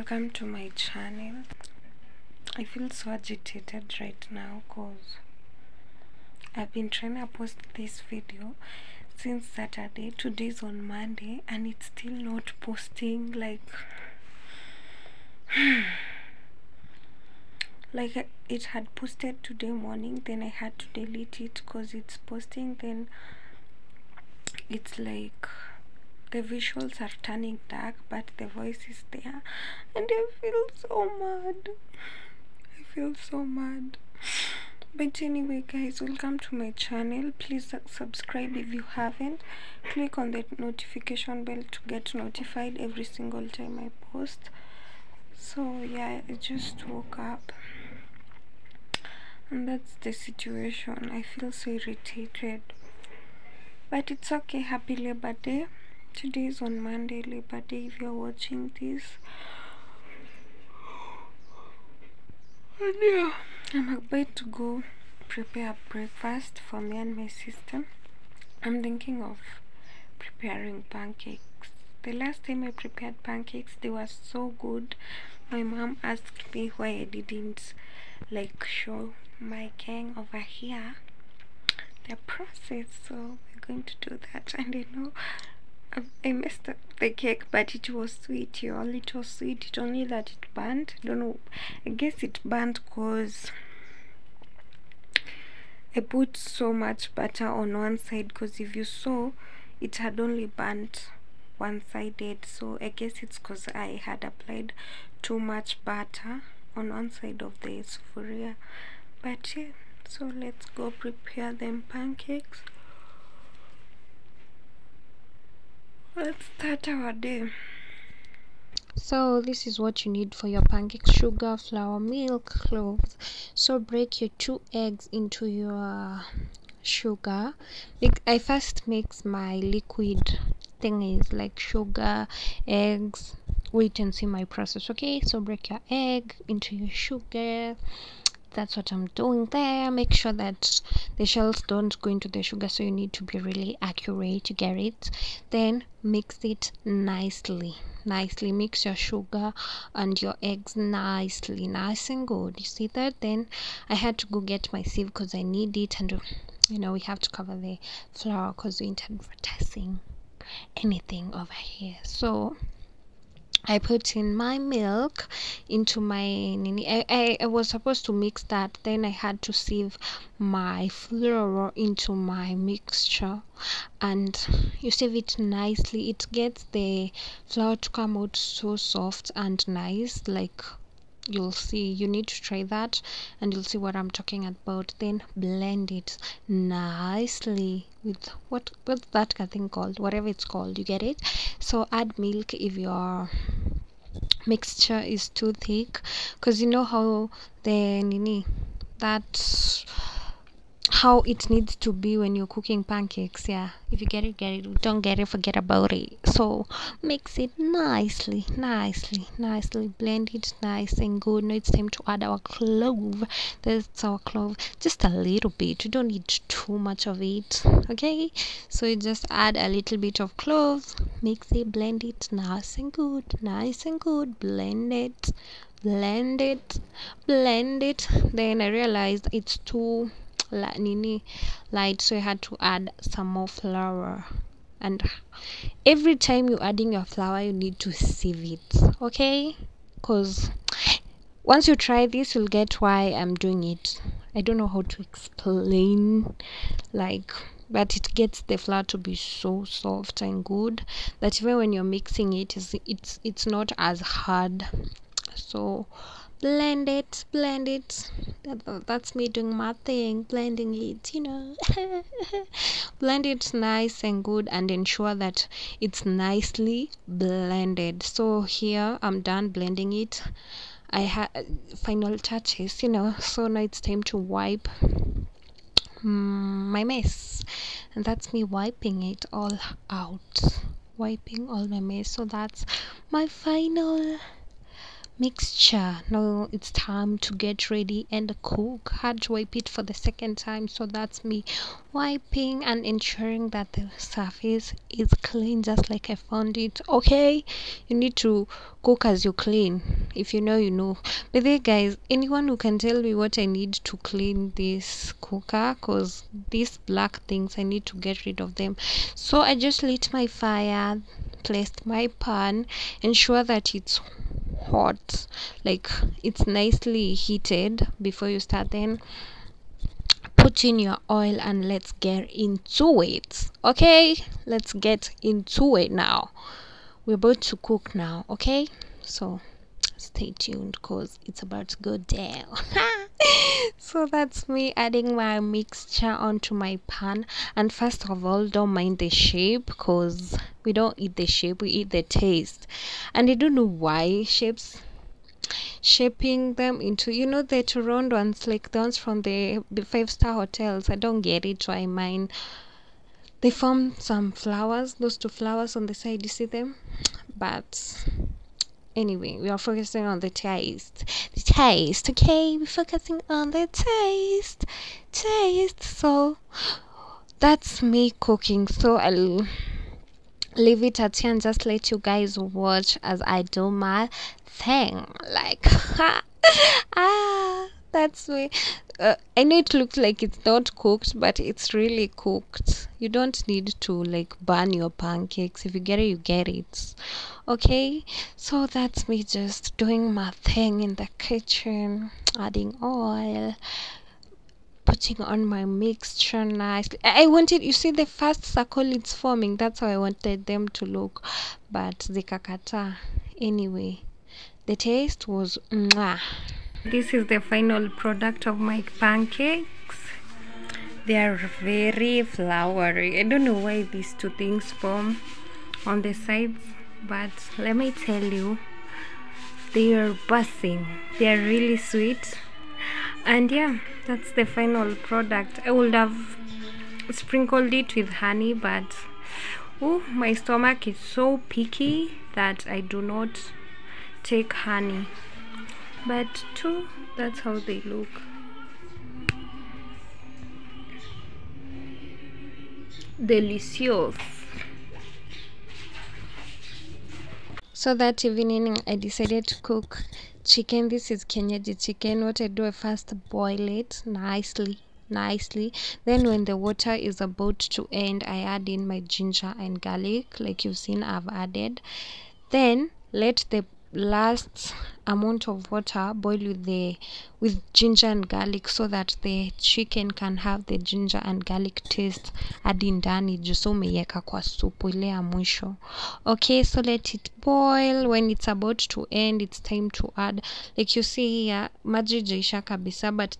welcome to my channel. I feel so agitated right now because I've been trying to post this video since Saturday. Today's on Monday and it's still not posting. Like it had posted today morning, then I had to delete it because it's posting, then it's like the visuals are turning dark but the voice is there, and I feel so mad. But anyway guys, welcome to my channel. Please subscribe if you haven't. Click on the notification bell to get notified every single time I post. So yeah, I just woke up and that's the situation. I feel so irritated, but it's okay. Happy Labor Day. Today is on Monday, Labor Day, if you're watching this. And yeah, I'm about to go prepare breakfast for me and my sister. I'm thinking of preparing pancakes. The last time I prepared pancakes, they were so good. My mom asked me why I didn't show my gang over here the process, so we're going to do that. And I know I messed up the cake, but it was sweet, y'all. It was sweet. It only that it burnt. I don't know. I guess it burnt because I put so much butter on one side. Because if you saw, it had only burnt one-sided. So I guess it's because I had applied too much butter on one side of the sufuria. But yeah, so let's go prepare them pancakes. Let's start our day. So this is what you need for your pancakes: sugar, flour, milk, cloves. So break your 2 eggs into your sugar. I first mix my liquid thingies like sugar, eggs. Wait and see my process. Okay, so break your egg into your sugar. That's what I'm doing there. Make sure that the shells don't go into the sugar, so you need to be really accurate to get it. Then mix it nicely. Mix your sugar and your eggs nicely, nice and good. You see that? Then I had to go get my sieve because I need it, and we have to cover the flour because we ain't advertising anything over here. So I put in my milk into my I was supposed to mix that, then I had to sieve my flour into my mixture, and you sieve it nicely. It gets the flour to come out so soft and nice. You'll see, you need to try that and you'll see what I'm talking about. Then blend it nicely with what's that thing called, whatever it's called, you get it. So add milk if your mixture is too thick, because you know how that's how it needs to be when you're cooking pancakes. Yeah, if you get it, get it. Don't get it, forget about it. So mix it nicely, blend it nice and good. Now it's time to add our clove. That's our clove, just a little bit. You don't need too much of it, okay? So you just add a little bit of cloves, mix it, blend it nice and good, blend it. Then I realized it's too light, so I had to add some more flour. And every time you're adding your flour, you need to sieve it, okay? Because once you try this, you'll get why I'm doing it. I don't know how to explain, but it gets the flour to be so soft and good that even when you're mixing it, it's not as hard. So blend it. That's me doing my thing, blending it, blend it nice and good and ensure that it's nicely blended. So here I'm done blending it. I had final touches, so now it's time to wipe my mess, and that's me wiping it all out, wiping all my mess. So that's my final mixture. Now it's time to get ready and cook. Had to wipe it for the second time, so that's me wiping and ensuring that the surface is clean just like I found it. Okay, you need to cook as you clean. If you know, you know. But there, guys, anyone who can tell me what I need to clean this cooker, because these black things, I need to get rid of them. So I just lit my fire, placed my pan, ensure that it's hot, like it's nicely heated before you start. Then put in your oil and let's get into it. Okay, let's get into it now. We're about to cook now. Okay, so stay tuned because it's about to go down. So that's me adding my mixture onto my pan. And first of all, don't mind the shape, because we don't eat the shape, we eat the taste. And I don't know why shaping them into, you know, the two round ones, like the ones from the 5-star hotels. I don't get it. Why mine, they form some flowers, those two flowers on the side, you see them? But anyway, we are focusing on the taste. Okay, we're focusing on the taste. So that's me cooking. So I'll leave it at here and just let you guys watch as I do my thing. Like, that's me. I know it looks like it's not cooked, but it's really cooked. You don't need to like burn your pancakes. If you get it, you get it. Okay, so that's me just doing my thing in the kitchen, adding oil, putting on my mixture nicely. I wanted, you see the first circle it's forming, that's how I wanted them to look, but zikakata. Anyway, the taste was mwah. This is the final product of my pancakes. They are very floury. I don't know why these two things form on the sides, but let me tell you, they are buzzing. They are really sweet. And yeah, that's the final product. I would have sprinkled it with honey, but oh, my stomach is so picky that I do not take honey. But too, that's how they look. Delicious. So that evening I decided to cook chicken. This is Kienyeji chicken. What I do, I first boil it nicely. Then when the water is about to end, I add in my ginger and garlic, like you've seen I've added. Then let the last amount of water boil with ginger and garlic, so that the chicken can have the ginger and garlic taste hadi ndani juu so umeiweka kwa supu ile ya mwisho. Okay, so let it boil. When it's about to end, it's time to add, like you see here, maji jaisha kabisa, but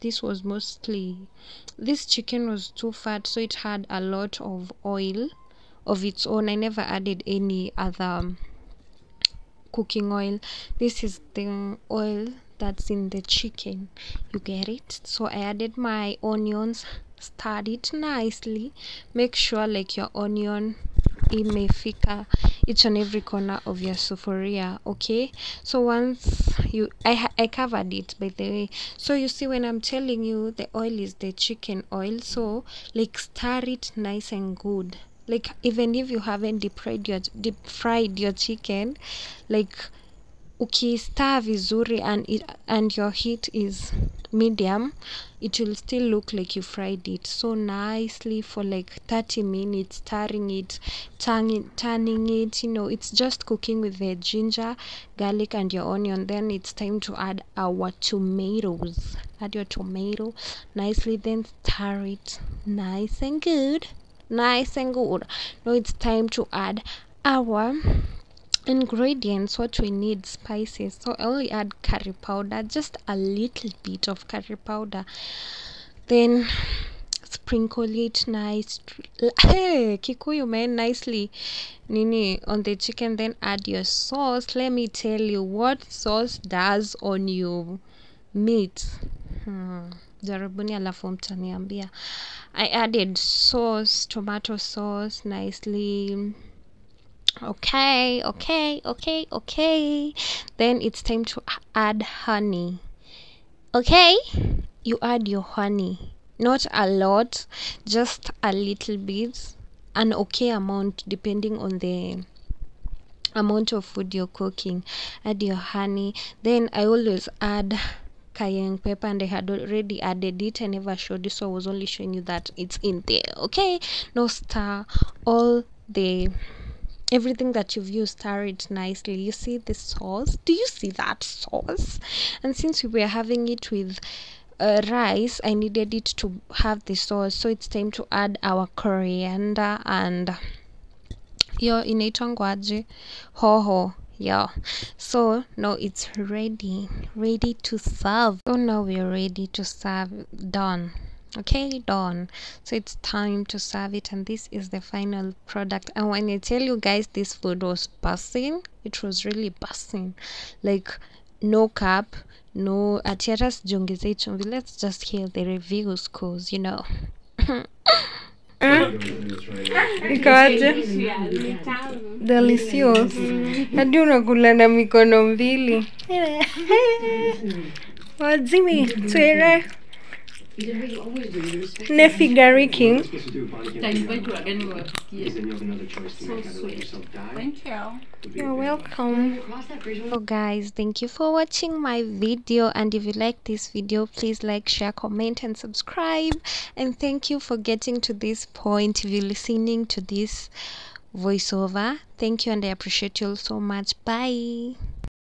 this chicken was too fat, so it had a lot of oil of its own. I never added any other cooking oil. This is the oil that's in the chicken, you get it? So I added my onions, stirred it nicely. Make sure like your onion imefika each and every corner of your sufuria. Okay, so once I covered it, by the way. So you see, when I'm telling you the oil is the chicken oil, so like stir it nice and good. Like even if you haven't deep fried your chicken, like ukistir vizuri and your heat is medium, it will still look like you fried it so nicely for like 30 minutes, stirring it, turning it, you know, it's just cooking with the ginger, garlic and your onion. Then it's time to add our tomatoes. Add your tomato nicely, then stir it nice and good. Now it's time to add our ingredients, what we need, spices. So I only add curry powder, just a little bit of curry powder, then sprinkle it nice, hey Kikuyu man, nicely nini on the chicken. Then add your sauce. Let me tell you what sauce does on your meat. Jaribuni alafu mtaniambia. I added sauce, tomato sauce nicely, Okay, then it's time to add honey. Okay, you add your honey, not a lot, just a little bit, an okay amount depending on the amount of food you're cooking. Add your honey. Then I always add cayenne pepper, and I had already added it. I never showed you, so I was only showing you that it's in there. Okay, now stir all the everything that you've used, stir it nicely. You see the sauce? Do you see that sauce? And since we were having it with rice, I needed it to have the sauce, so it's time to add our coriander and hiyo inaitwangwaje, hoho. Yeah, so now it's ready to serve. So now we're ready to serve. Done. Okay, done. So it's time to serve it, and this is the final product. And when I tell you guys, this food was buzzing, it was really buzzing, like no cap, no atiatas jongeze chumvi. Let's just hear the reviews, cause you know. Ikawaje? Delicious. Hadi unakula na mikono mbili. Wazimi, twere. Ne figari king. Thank you. You're welcome. So guys, thank you for watching my video, and if you like this video, please like, share, comment and subscribe. And thank you for getting to this point. If you're listening to this voiceover, thank you, and I appreciate you all so much. Bye.